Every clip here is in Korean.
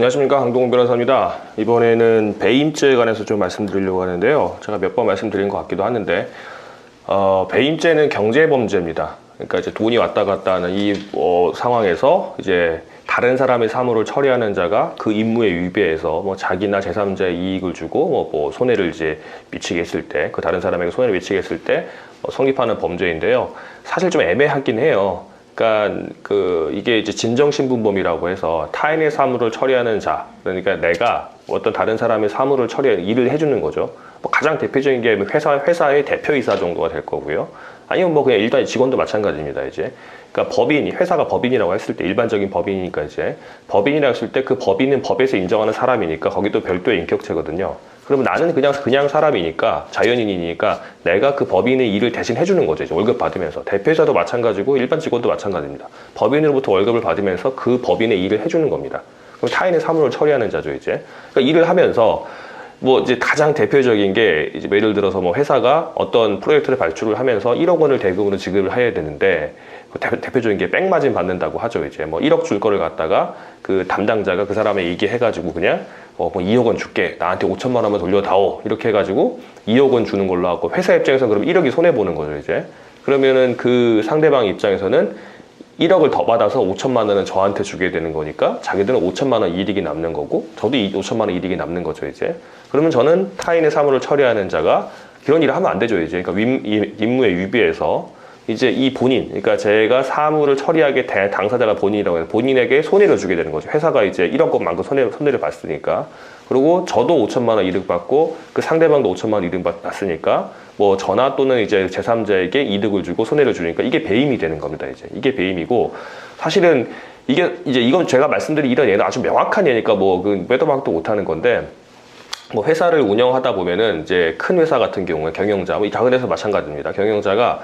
안녕하십니까, 강동훈 변호사입니다. 이번에는 배임죄에 관해서 좀 말씀드리려고 하는데요. 제가 몇 번 말씀드린 것 같기도 하는데 배임죄는 경제범죄입니다. 그러니까 이제 돈이 왔다 갔다 하는 이 상황에서 이제 다른 사람의 사물을 처리하는 자가 그 임무에 위배해서 뭐 자기나 제3자의 이익을 주고 뭐 손해를 이제 미치게 했을 때, 그 다른 사람에게 손해를 미치게 했을 때 성립하는 범죄인데요. 사실 좀 애매하긴 해요. 그러니까 이게 이제 진정신분범이라고 해서 타인의 사물을 처리하는 자, 그러니까 내가 어떤 다른 사람의 사물을 처리하는 일을 해주는 거죠. 뭐 가장 대표적인 게 회사의 대표이사 정도가 될 거고요. 아니면 뭐 그냥 일단 직원도 마찬가지입니다. 이제 그러니까 회사가 법인이라고 했을 때, 일반적인 법인이니까 이제 법인이라고 했을 때 그 법인은 법에서 인정하는 사람이니까 거기도 별도의 인격체거든요. 그러면 나는 그냥 사람이니까, 자연인이니까 내가 그 법인의 일을 대신 해주는 거죠. 이제 월급 받으면서. 대표이사도 마찬가지고 일반 직원도 마찬가지입니다. 법인으로부터 월급을 받으면서 그 법인의 일을 해주는 겁니다. 그럼 타인의 사물을 처리하는 자죠, 이제. 그러니까 일을 하면서 뭐 이제 가장 대표적인 게 이제 예를 들어서 뭐 회사가 어떤 프로젝트를 발주를 하면서 1억 원을 대금으로 지급을 해야 되는데, 대표적인 게 백마진 받는다고 하죠. 이제 뭐 1억 줄 거를 갖다가 그 담당자가 그 사람에 얘기해가지고 그냥 뭐 2억 원 줄게, 나한테 5천만 원만 돌려다오, 이렇게 해가지고 2억 원 주는 걸로 하고, 회사 입장에서 그럼 1억이 손해 보는 거죠. 이제 그러면은 그 상대방 입장에서는 1억을 더 받아서 5천만 원은 저한테 주게 되는 거니까 자기들은 5천만 원 이익이 남는 거고, 저도 5천만 원 이익이 남는 거죠. 이제 그러면 저는 타인의 사물을 처리하는 자가 그런 일을 하면 안 되죠. 이제 그러니까 임무에 위배해서 이제 이 본인, 그러니까 제가 사물을 처리하게 된 당사자가 본인이라고 해서 본인에게 손해를 주게 되는 거죠. 회사가 이제 1억 원만큼 손해를 봤으니까. 그리고 저도 5천만 원 이득 받고 그 상대방도 5천만 원 이득 받았으니까 뭐 저나 또는 이제 제3자에게 이득을 주고 손해를 주니까 이게 배임이 되는 겁니다. 이제 이게 배임이고, 사실은 이건 제가 말씀드린 이런 예는 아주 명확한 예니까 뭐 그 빼도 박도 못하는 건데, 뭐 회사를 운영하다 보면은 이제 큰 회사 같은 경우에 경영자, 뭐 작은 회사 마찬가지입니다. 경영자가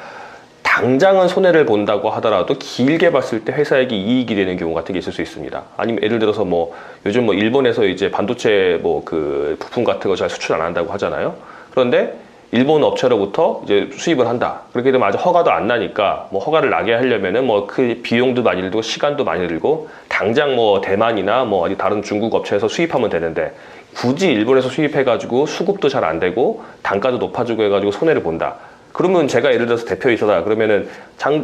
당장은 손해를 본다고 하더라도 길게 봤을 때 회사에게 이익이 되는 경우 같은 게 있을 수 있습니다. 아니면 예를 들어서 뭐 요즘 뭐 일본에서 이제 반도체 뭐 그 부품 같은 거 잘 수출 안 한다고 하잖아요. 그런데 일본 업체로부터 이제 수입을 한다. 그렇게 되면 아직 허가도 안 나니까 뭐 허가를 나게 하려면은 뭐 그 비용도 많이 들고 시간도 많이 들고, 당장 뭐 대만이나 뭐 어디 다른 중국 업체에서 수입하면 되는데 굳이 일본에서 수입해가지고 수급도 잘 안 되고 단가도 높아지고 해가지고 손해를 본다. 그러면 제가 예를 들어서 대표이사다. 그러면은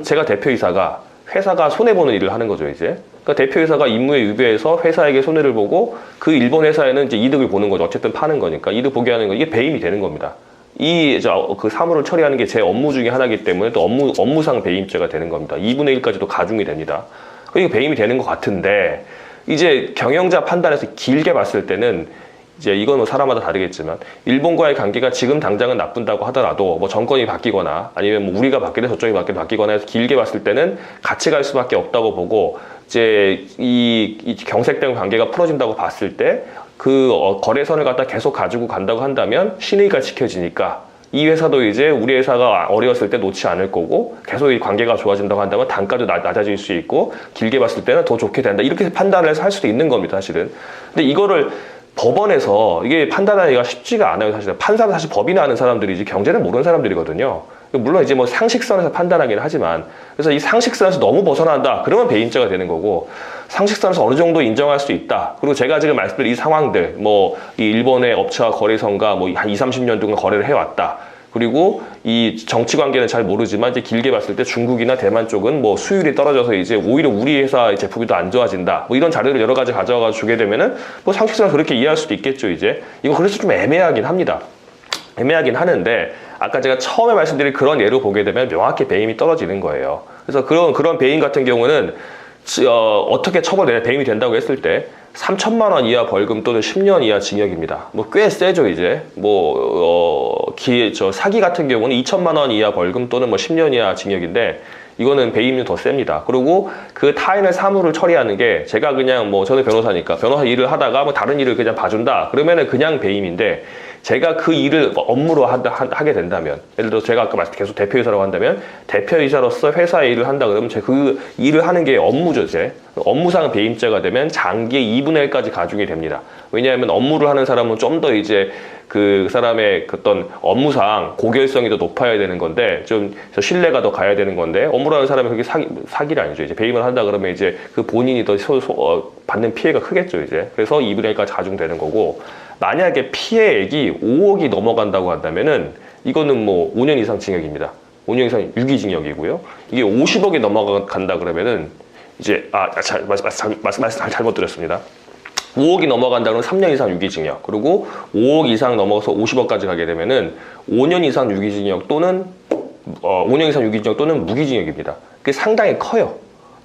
제가 대표이사가 회사가 손해보는 일을 하는 거죠, 이제. 그러니까 대표이사가 임무에 위배해서 회사에게 손해를 보고 그 일본 회사에는 이제 이득을 보는 거죠. 어쨌든 파는 거니까. 이득 보게 하는 거. 이게 배임이 되는 겁니다. 그 사물을 처리하는 게 제 업무 중에 하나이기 때문에 또 업무상 배임죄가 되는 겁니다. 2분의 1까지도 가중이 됩니다. 이게 배임이 되는 것 같은데, 이제 경영자 판단에서 길게 봤을 때는 이제 이건 뭐 사람마다 다르겠지만, 일본과의 관계가 지금 당장은 나쁜다고 하더라도 뭐 정권이 바뀌거나 아니면 뭐 우리가 바뀌든 저쪽이 바뀌거나 해서 길게 봤을 때는 같이 갈 수밖에 없다고 보고, 이제 이 경색된 관계가 풀어진다고 봤을 때 그 거래선을 갖다 계속 가지고 간다고 한다면 신의가 지켜지니까 이 회사도 이제 우리 회사가 어려웠을 때 놓지 않을 거고, 계속 이 관계가 좋아진다고 한다면 단가도 낮아질 수 있고, 길게 봤을 때는 더 좋게 된다. 이렇게 판단을 해서 할 수도 있는 겁니다, 사실은. 근데 이거를 법원에서 이게 판단하기가 쉽지가 않아요, 사실은. 판사는 사실 법이나 아는 사람들이지 경제는 모르는 사람들이거든요. 물론 이제 뭐 상식선에서 판단하기는 하지만, 그래서 이 상식선에서 너무 벗어난다, 그러면 배임죄가 되는 거고, 상식선에서 어느 정도 인정할 수 있다. 그리고 제가 지금 말씀드린 이 상황들, 뭐 이 일본의 업체와 거래선과 뭐 한 20-30년 동안 거래를 해왔다. 그리고 이 정치 관계는 잘 모르지만 이제 길게 봤을 때 중국이나 대만 쪽은 뭐 수율이 떨어져서 이제 오히려 우리 회사 제품이 더 안 좋아진다. 뭐 이런 자료를 여러 가지 가져가 주게 되면은 뭐 상식선에서 그렇게 이해할 수도 있겠죠, 이제. 이거 그래서 좀 애매하긴 합니다. 애매하긴 하는데, 아까 제가 처음에 말씀드린 그런 예로 보게 되면 명확히 배임이 떨어지는 거예요. 그래서 그런 배임 같은 경우는 어떻게 처벌되냐, 배임이 된다고 했을 때 3천만 원 이하 벌금 또는 10년 이하 징역입니다. 뭐 꽤 세죠, 이제. 사기 같은 경우는 2천만 원 이하 벌금 또는 뭐 10년 이하 징역인데, 이거는 배임이 더 셉니다. 그리고 그 타인의 사물을 처리하는 게, 제가 그냥 뭐 저는 변호사니까 변호사 일을 하다가 뭐 다른 일을 그냥 봐준다, 그러면은 그냥 배임인데, 제가 그 일을 업무로 하게 된다면, 예를 들어 제가 아까 계속 대표이사라고 한다면, 대표이사로서 회사의 일을 한다 그러면 그 일을 하는 게 업무죠, 제. 업무상 배임죄가 되면 장기의 2분의 1까지 가중이 됩니다. 왜냐하면 업무를 하는 사람은 좀 더 이제 그 사람의 어떤 업무상 고결성이 더 높아야 되는 건데, 좀 신뢰가 더 가야 되는 건데, 업무를 하는 사람이 그게 사기는 아니죠. 이제 배임을 한다 그러면 이제 그 본인이 더 받는 피해가 크겠죠, 이제. 그래서 2분의 1까지 가중되는 거고, 만약에 피해액이 5억이 넘어간다고 한다면은 이거는 뭐 5년 이상 징역입니다. 5년 이상 유기징역이고요. 이게 50억이 넘어간다 그러면은 이제 잘못 드렸습니다. 5억이 넘어간다 그러면 3년 이상 유기징역, 그리고 5억 이상 넘어서 50억까지 가게 되면은 5년 이상 유기징역 또는 5년 이상 유기징역 또는 무기징역입니다. 그게 상당히 커요.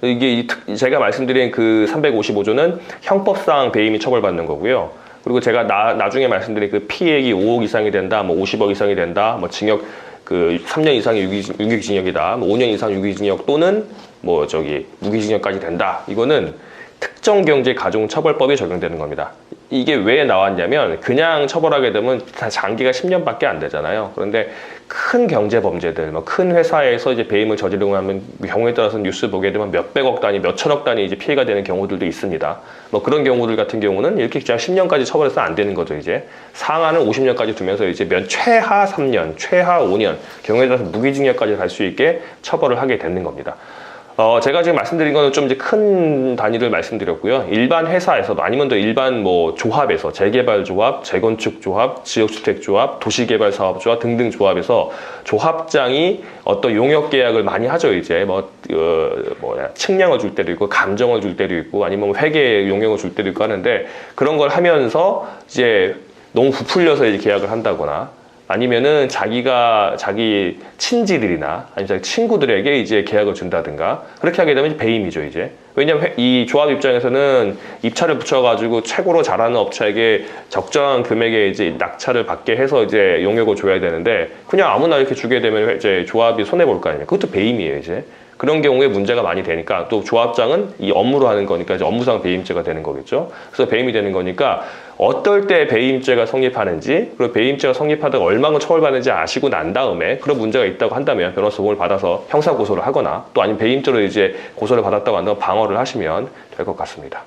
이게 제가 말씀드린 그 355조는 형법상 배임이 처벌받는 거고요. 그리고 제가 나중에 말씀드린 그 피해액이 5억 이상이 된다, 뭐 50억 이상이 된다, 뭐 징역 그 3년 이상의 유기징역이다, 뭐 5년 이상 유기징역 또는 뭐 무기징역까지 된다. 이거는 특정경제가중처벌법이 적용되는 겁니다. 이게 왜 나왔냐면 그냥 처벌하게 되면 다 장기가 10년밖에 안 되잖아요. 그런데 큰 경제범죄들, 뭐 큰 회사에서 이제 배임을 저지르고 하면 경우에 따라서 뉴스 보게 되면 몇백억 단위, 몇천억 단위 이제 피해가 되는 경우들도 있습니다. 뭐 그런 경우들 같은 경우는 이렇게 그냥 10년까지 처벌해서 안 되는 거죠, 이제. 상한은 50년까지 두면서 이제 최하 3년, 최하 5년, 경우에 따라서 무기징역까지 갈 수 있게 처벌을 하게 되는 겁니다. 제가 지금 말씀드린 거는 좀 이제 큰 단위를 말씀드렸고요. 일반 회사에서도 아니면 또 일반 뭐 조합에서 재개발조합, 재건축조합, 지역주택조합, 도시개발사업조합 등등 조합에서 조합장이 어떤 용역계약을 많이 하죠. 이제 측량을 줄 때도 있고 감정을 줄 때도 있고 아니면 회계 용역을 줄 때도 있고 하는데 그런 걸 하면서 이제 너무 부풀려서 이제 계약을 한다거나 아니면은 자기 친지들이나 아니면 자기 친구들에게 이제 계약을 준다든가 그렇게 하게 되면 배임이죠, 이제. 왜냐면 이 조합 입장에서는 입찰을 붙여가지고 최고로 잘하는 업체에게 적정한 금액의 이제 낙찰을 받게 해서 이제 용역을 줘야 되는데 그냥 아무나 이렇게 주게 되면 이제 조합이 손해볼 거 아니에요. 그것도 배임이에요, 이제. 그런 경우에 문제가 많이 되니까 또 조합장은 이 업무로 하는 거니까 이제 업무상 배임죄가 되는 거겠죠. 그래서 배임이 되는 거니까 어떨 때 배임죄가 성립하는지 그리고 배임죄가 성립하다가 얼마나 처벌받는지 아시고 난 다음에 그런 문제가 있다고 한다면 변호사 도움을 받아서 형사 고소를 하거나 또 아니면 배임죄로 이제 고소를 받았다고 한다면 방어를 하시면 될 것 같습니다.